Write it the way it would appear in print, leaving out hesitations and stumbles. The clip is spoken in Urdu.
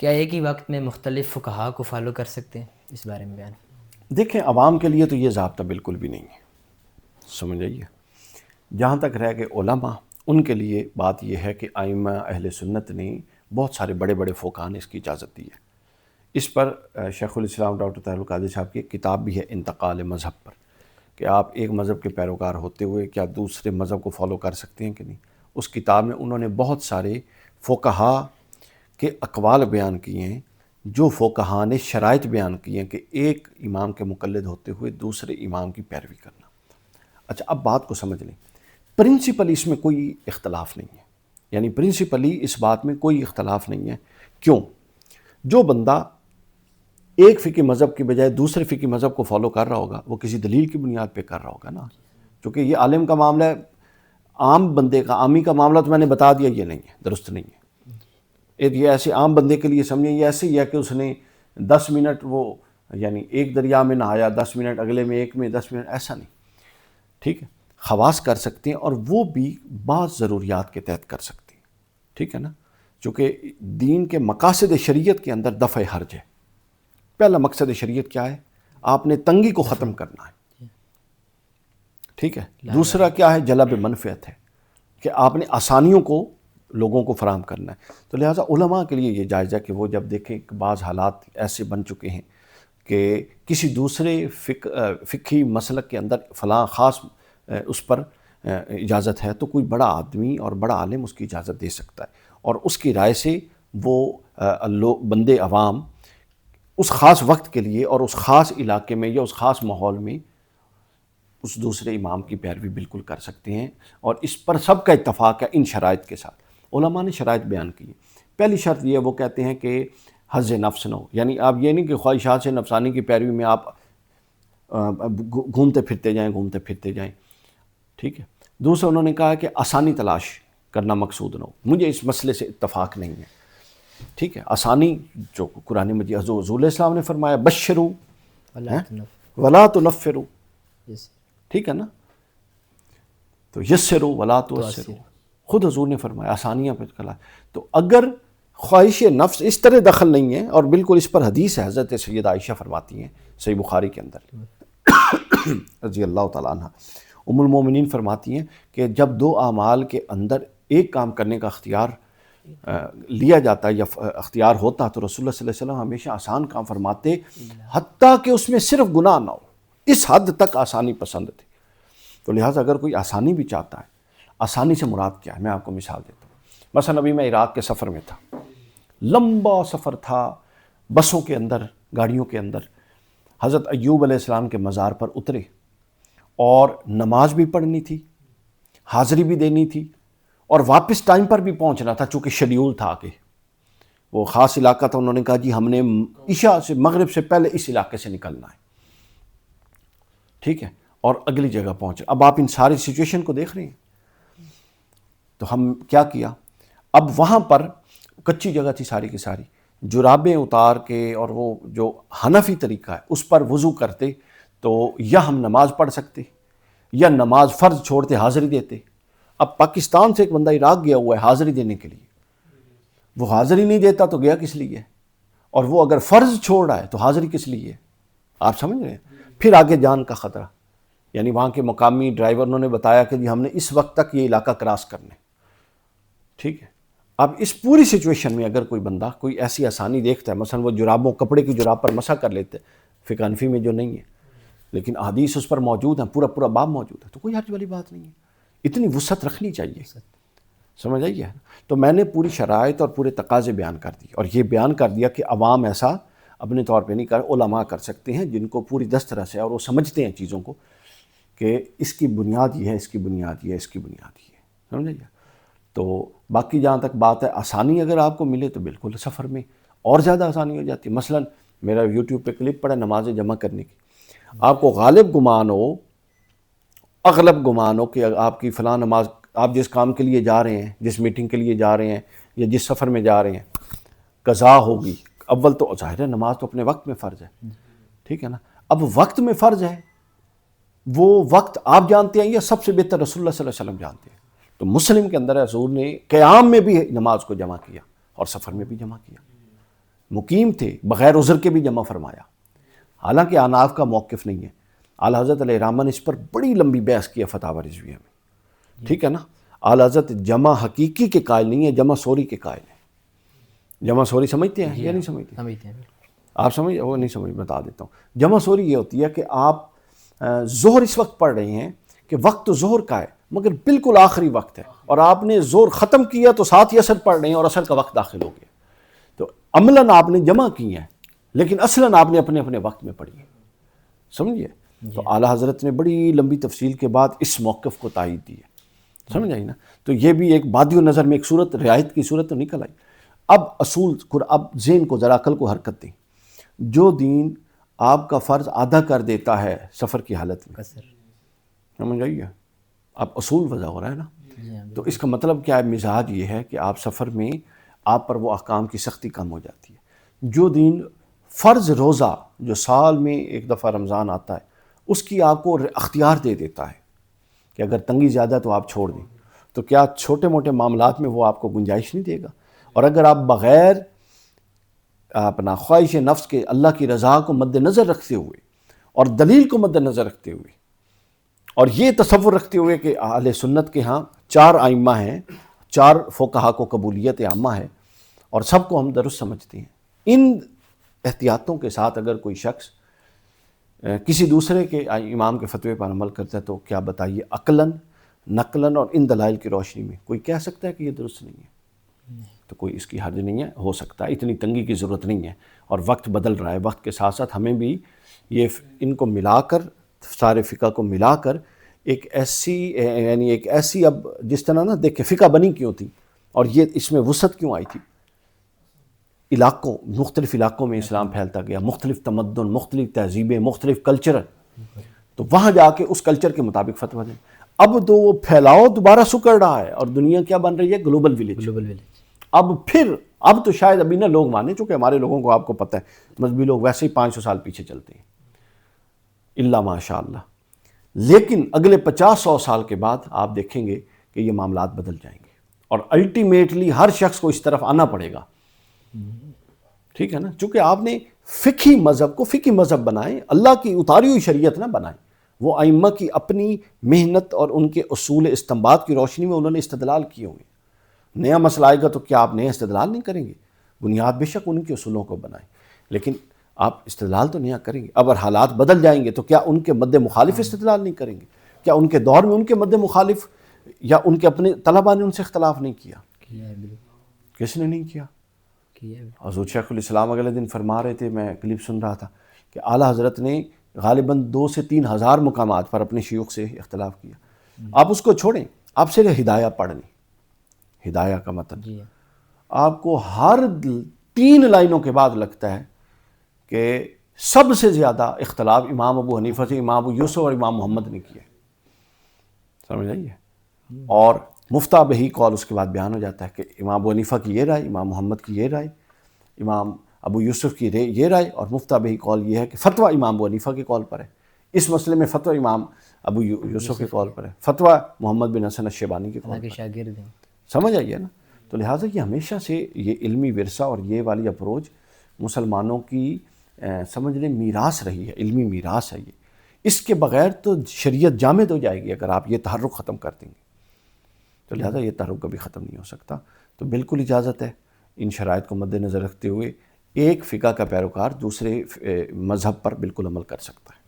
کیا ایک ہی وقت میں مختلف فقہا کو فالو کر سکتے ہیں؟ اس بارے میں بیان۔ دیکھیں عوام کے لیے تو یہ ضابطہ بالکل بھی نہیں ہے، سمجھ آئیے۔ جہاں تک رہ گئے علماء، ان کے لیے بات یہ ہے کہ ائمہ اہل سنت نے بہت سارے بڑے بڑے فقہا نے اس کی اجازت دی ہے۔ اس پر شیخ الاسلام ڈاکٹر طاہر القادری صاحب کی ایک کتاب بھی ہے انتقال مذہب پر، کہ آپ ایک مذہب کے پیروکار ہوتے ہوئے کیا دوسرے مذہب کو فالو کر سکتے ہیں کہ نہیں۔ اس کتاب میں انہوں نے بہت سارے فقہا کے اقوال بیان کیے ہیں، جو فقہا نے شرائط بیان کی ہیں کہ ایک امام کے مقلد ہوتے ہوئے دوسرے امام کی پیروی کرنا۔ اچھا، اب بات کو سمجھ لیں، پرنسپلی اس میں کوئی اختلاف نہیں ہے، یعنی پرنسپلی اس بات میں کوئی اختلاف نہیں ہے۔ کیوں؟ جو بندہ ایک فقہی مذہب کی بجائے دوسرے فقہی مذہب کو فالو کر رہا ہوگا، وہ کسی دلیل کی بنیاد پہ کر رہا ہوگا نا، چونکہ یہ عالم کا معاملہ ہے، عام بندے کا، عامی کا معاملہ تو میں نے بتا دیا یہ نہیں ہے، درست نہیں ہے۔ یہ ایسے عام بندے کے لیے سمجھیں، یہ ایسے ہی ہے کہ اس نے 10 منٹ وہ یعنی ایک دریا میں نہایا، 10 منٹ اگلے میں، ایک میں 10 منٹ، ایسا نہیں، ٹھیک ہے۔ خواص کر سکتے ہیں، اور وہ بھی بعض ضروریات کے تحت کر سکتے ہیں، ٹھیک ہے نا، چونکہ دین کے مقاصد شریعت کے اندر دفع حرج ہے۔ پہلا مقصد شریعت کیا ہے؟ آپ نے تنگی کو ختم کرنا ہے، ٹھیک ہے۔ دوسرا کیا ہے؟ جلب منفعت ہے، کہ آپ نے آسانیوں کو لوگوں کو فراہم کرنا ہے۔ تو لہٰذا علماء کے لیے یہ جائز ہے کہ وہ جب دیکھیں کہ بعض حالات ایسے بن چکے ہیں کہ کسی دوسرے فقہی مسلک کے اندر فلاں خاص اس پر اجازت ہے، تو کوئی بڑا آدمی اور بڑا عالم اس کی اجازت دے سکتا ہے، اور اس کی رائے سے وہ بندے عوام اس خاص وقت کے لیے اور اس خاص علاقے میں یا اس خاص ماحول میں اس دوسرے امام کی پیروی بالکل کر سکتے ہیں، اور اس پر سب کا اتفاق ہے ان شرائط کے ساتھ۔ علماء نے شرائط بیان کی ہے۔ پہلی شرط یہ، وہ کہتے ہیں کہ حظ نفس نہ ہو، یعنی آپ یہ نہیں کہ خواہشات سے نفسانی کی پیروی میں آپ گھومتے پھرتے جائیں، ٹھیک ہے۔ دوسرا انہوں نے کہا کہ آسانی تلاش کرنا مقصود نہ ہو، مجھے اس مسئلے سے اتفاق نہیں ہے، ٹھیک ہے۔ آسانی جو قرآن مجید حضور علیہ السلام نے فرمایا بشرو ولا تنفرو، ٹھیک ہے نا، تو یسرو ولا تعسرو، خود حضور نے فرمایا آسانیاں پہ کلا۔ تو اگر خواہش نفس اس طرح دخل نہیں ہے، اور بالکل اس پر حدیث ہے، حضرت سیدہ عائشہ فرماتی ہیں صحیح بخاری کے اندر رضی اللہ تعالیٰ عنہ، ام المومنین فرماتی ہیں کہ جب دو اعمال کے اندر ایک کام کرنے کا اختیار لیا جاتا ہے یا اختیار ہوتا، تو رسول اللہ صلی اللہ علیہ وسلم ہمیشہ آسان کام فرماتے، حتیٰ کہ اس میں صرف گناہ نہ ہو، اس حد تک آسانی پسند تھی۔ تو لہٰذا اگر کوئی آسانی بھی چاہتا ہے، آسانی سے مراد کیا ہے؟ میں آپ کو مثال دیتا ہوں۔ مثلا ابھی میں عراق کے سفر میں تھا، لمبا سفر تھا، بسوں کے اندر، گاڑیوں کے اندر۔ حضرت ایوب علیہ السلام کے مزار پر اترے، اور نماز بھی پڑھنی تھی، حاضری بھی دینی تھی، اور واپس ٹائم پر بھی پہنچنا تھا، چونکہ شیڈیول تھا کہ وہ خاص علاقہ تھا۔ انہوں نے کہا جی ہم نے عشاء سے، مغرب سے پہلے اس علاقے سے نکلنا ہے، ٹھیک ہے، اور اگلی جگہ پہنچ۔ اب آپ ان ساری سچویشن کو دیکھ رہے ہیں۔ تو ہم کیا کیا؟ اب وہاں پر کچی جگہ تھی ساری کی ساری، جرابیں اتار کے، اور وہ جو حنفی طریقہ ہے اس پر وضو کرتے، تو یا ہم نماز پڑھ سکتے یا نماز فرض چھوڑتے حاضری دیتے۔ اب پاکستان سے ایک بندہ عراق گیا ہوا ہے حاضری دینے کے لیے، وہ حاضری نہیں دیتا تو گیا کس لیے؟ اور وہ اگر فرض چھوڑ رہا ہے تو حاضری کس لیے؟ آپ سمجھ رہے ہیں؟ پھر آگے جان کا خطرہ، یعنی وہاں کے مقامی ڈرائیور انہوں نے بتایا کہ جی ہم نے اس وقت تک یہ علاقہ کراس کرنا ہے، ٹھیک ہے۔ اب اس پوری سچویشن میں اگر کوئی بندہ کوئی ایسی آسانی دیکھتا ہے، مثلا وہ جرابوں، کپڑے کی جراب پر مسح کر لیتے، فقہ حنفی میں جو نہیں ہے، لیکن احادیث اس پر موجود ہیں، پورا باب موجود ہے، تو کوئی حرج والی بات نہیں ہے۔ اتنی وسعت رکھنی چاہیے، سمجھ آئیے۔ تو میں نے پوری شرائط اور پورے تقاضے بیان کر دی، اور یہ بیان کر دیا کہ عوام ایسا اپنے طور پہ نہیں کر، علماء کر سکتے ہیں جن کو پوری دسترس ہے، اور وہ سمجھتے ہیں چیزوں کو کہ اس کی بنیاد یہ ہے، اس کی بنیاد یہ ہے، اس کی بنیاد یہ ہے، سمجھ آئیے۔ تو باقی جہاں تک بات ہے آسانی اگر آپ کو ملے تو بالکل سفر میں اور زیادہ آسانی ہو جاتی ہے۔ مثلا میرا یوٹیوب پہ کلپ پڑا نماز جمع کرنے کی، آپ کو غالب گمان ہو، اغلب گمان ہو کہ آپ کی فلاں نماز، آپ جس کام کے لیے جا رہے ہیں، جس میٹنگ کے لیے جا رہے ہیں، یا جس سفر میں جا رہے ہیں، قضا ہوگی۔ اول تو ظاہر ہے نماز تو اپنے وقت میں فرض ہے، ٹھیک ہے نا۔ اب وقت میں فرض ہے، وہ وقت آپ جانتے ہیں یا سب سے بہتر رسول اللہ صلی اللہ علیہ وسلم جانتے ہیں؟ تو مسلم کے اندر حضور نے قیام میں بھی نماز کو جمع کیا اور سفر میں بھی جمع کیا، مقیم تھے، بغیر عذر کے بھی جمع فرمایا، حالانکہ اناف کا موقف نہیں ہے۔ اعلیٰ حضرت علیہ الرحمہ نے اس پر بڑی لمبی بحث کی ہے فتاوی رضویہ میں، ٹھیک ہے نا۔ اعلیٰ حضرت جمع حقیقی کے قائل نہیں ہے، جمع سوری کے قائل ہیں۔ جمع سوری سمجھتے ہیں یا نہیں سمجھتے؟ سمجھتے ہیں۔ آپ سمجھ، وہ نہیں سمجھ، بتا دیتا ہوں۔ جمع سوری یہ ہوتی ہے کہ آپ ظہر اس وقت پڑھ رہے ہیں کہ وقت ظہر کا ہے مگر بالکل آخری وقت ہے، اور آپ نے ظہر ختم کیا تو ساتھ ہی عصر پڑھ رہے ہیں اور عصر کا وقت داخل ہو گیا، تو عملاً آپ نے جمع کی ہے لیکن اصلاً آپ نے اپنے اپنے وقت میں پڑھی ہے، سمجھیے۔ تو اعلیٰ حضرت نے بڑی لمبی تفصیل کے بعد اس موقف کو تائید دی ہے، سمجھ آئی نا۔ تو یہ بھی ایک بادی نظر میں ایک صورت، رعایت کی صورت تو نکل آئی۔ اب اصول، اب ذہن کو ذرا عقل کو حرکت دیں۔ جو دین آپ کا فرض آدھا کر دیتا ہے سفر کی حالت میں، قصر۔ سمجھ آئیے، اب اصول وضع ہو رہا ہے نا۔ جی ہاں، تو اس کا مطلب کیا ہے؟ مزاج یہ ہے کہ آپ سفر میں آپ پر وہ احکام کی سختی کم ہو جاتی ہے۔ جو دین فرض روزہ جو سال میں ایک دفعہ رمضان آتا ہے اس کی آپ کو اختیار دے دیتا ہے کہ اگر تنگی زیادہ تو آپ چھوڑ دیں، تو کیا چھوٹے موٹے معاملات میں وہ آپ کو گنجائش نہیں دے گا؟ اور اگر آپ بغیر اپنا خواہش نفس کے اللہ کی رضا کو مد نظر رکھتے ہوئے اور دلیل کو مد نظر رکھتے ہوئے اور یہ تصور رکھتے ہوئے کہ اہل سنت کے ہاں 4 ائمہ ہیں، 4 فقہا کو قبولیت عامہ ہے اور سب کو ہم درست سمجھتے ہیں، ان احتیاطوں کے ساتھ اگر کوئی شخص کسی دوسرے کے امام کے فتوے پر عمل کرتا ہے تو کیا بتائیے، عقلاً، نقلاً اور ان دلائل کی روشنی میں کوئی کہہ سکتا ہے کہ یہ درست نہیں ہے؟ تو کوئی اس کی حرج نہیں ہے، ہو سکتا ہے، اتنی تنگی کی ضرورت نہیں ہے، اور وقت بدل رہا ہے، وقت کے ساتھ ساتھ ہمیں بھی یہ ان کو ملا کر، سارے فقہ کو ملا کر ایک ایسی، یعنی ایک ایسی، اب جس طرح نا دیکھیں فقہ بنی کیوں تھی اور یہ اس میں وسعت کیوں آئی تھی، علاقوں، مختلف علاقوں میں اسلام پھیلتا گیا، مختلف تمدن، مختلف تہذیبیں، مختلف کلچر، تو وہاں جا کے اس کلچر کے مطابق فتویٰ دیں۔ اب تو وہ پھیلاؤ دوبارہ سکڑ رہا ہے اور دنیا کیا بن رہی ہے؟ Global village. Global village. اب تو شاید ابھی نہ لوگ مانے، چونکہ ہمارے لوگوں کو آپ کو پتہ ہے مذہبی لوگ ویسے ہی 500 سال پیچھے چلتے ہیں، الا ماشاء اللہ، لیکن اگلے 50-100 سال کے بعد آپ دیکھیں گے کہ یہ معاملات بدل جائیں گے اور الٹیمیٹلی ہر شخص کو اس طرف آنا پڑے گا، ٹھیک ہے نا، چونکہ آپ نے فقہی مذہب کو فقہی مذہب بنائیں، اللہ کی اتاری ہوئی شریعت نہ بنائیں۔ وہ ائمہ کی اپنی محنت اور ان کے اصول استنباط کی روشنی میں انہوں نے استدلال کیے ہوئے، نیا مسئلہ آئے گا تو کیا آپ نیا استدلال نہیں کریں گے؟ بنیاد بے شک ان کے اصولوں کو بنائیں، لیکن آپ استدلال تو نیا کریں گے۔ اگر حالات بدل جائیں گے تو کیا ان کے مد مخالف استدلال نہیں کریں گے؟ کیا ان کے دور میں ان کے مد مخالف یا ان کے اپنے طلباء نے ان سے اختلاف نہیں کیا؟ کیا ہے، بالکل کس نے نہیں کیا؟ کیا ہے۔ حضور شیخ الاسلام اگلے دن فرما رہے تھے، میں کلپ سن رہا تھا کہ اعلیٰ حضرت نے غالباً 2 سے 3 ہزار مقامات پر اپنے شیوخ سے اختلاف کیا۔ آپ اس کو چھوڑیں، آپ صرف ہدایہ پڑھ لیں، ہدایہ کا متن جی آپ کو ہر 3 لائنوں کے بعد لگتا ہے کہ سب سے زیادہ اختلاف امام ابو حنیفہ سے امام ابو یوسف اور امام محمد نے کیا ہے، سمجھ آئیے، اور مفتہ بہی قول اس کے بعد بیان ہو جاتا ہے کہ امام ابو حنیفہ کی یہ رائے، امام محمد کی یہ رائے، امام ابو یوسف کی یہ رائے، اور مفتہ بہی قول یہ ہے کہ فتویٰ امام ابو حنیفہ کے قول پر ہے، اس مسئلے میں فتویٰ امام ابو یوسف کے قول پر ہے، فتویٰ محمد بن حسن الشیبانی کے قول اللہ کے پر، شاگرد ہیں۔ سمجھ آئیے نا۔ تو لہٰذا یہ ہمیشہ سے یہ علمی ورثہ اور یہ والی اپروچ مسلمانوں کی سمجھ لیں میراث رہی ہے، علمی میراث ہے یہ، اس کے بغیر تو شریعت جامد ہو جائے گی اگر آپ یہ تحرک ختم کر دیں گے، تو لہٰذا یہ تحرک کبھی ختم نہیں ہو سکتا۔ تو بالکل اجازت ہے ان شرائط کو مد نظر رکھتے ہوئے ایک فقہ کا پیروکار دوسرے مذہب پر بالکل عمل کر سکتا ہے۔